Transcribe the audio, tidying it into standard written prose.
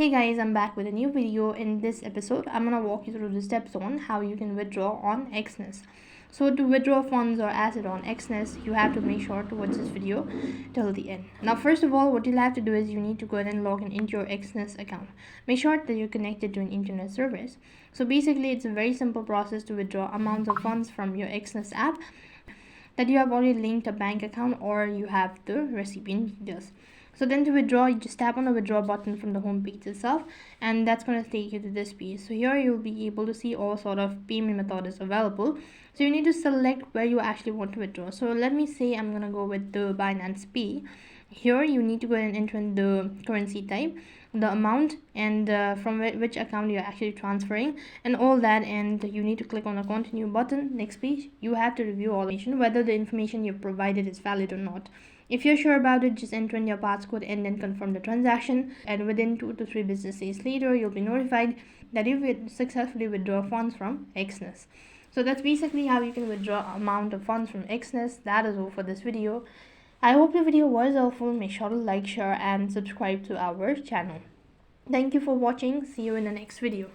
Hey guys, I'm back with a new video. In this episode, I'm gonna walk you through the steps on how you can withdraw on Exness. So to withdraw funds or asset on Exness, you have to make sure to watch this video till the end. Now, first of all, what you'll have to do is you need to go ahead and log in into your Exness account. Make sure that you're connected to an internet service. So basically, it's a very simple process to withdraw amounts of funds from your Exness app that you have already linked a bank account or you have the recipient details. So then to withdraw, you just tap on the withdraw button from the home page itself, and that's going to take you to this page. So here you'll be able to see all sort of payment methods available. So you need to select where you actually want to withdraw. So let me say I'm going to go with the Binance Pay. Here you need to go and enter in the currency type, the amount, and from which account you're actually transferring and all that, and you need to click on the continue button. Next page, you have to review all information, whether the information you've provided is valid or not. If you're sure about it, just enter in your passcode and then confirm the transaction, and within 2 to 3 business days later you'll be notified that you've successfully withdraw funds from Exness. So that's basically how you can withdraw amount of funds from Exness. That is all for this video. I hope the video was helpful. Make sure to like, share and subscribe to our channel. Thank you for watching. See you in the next video.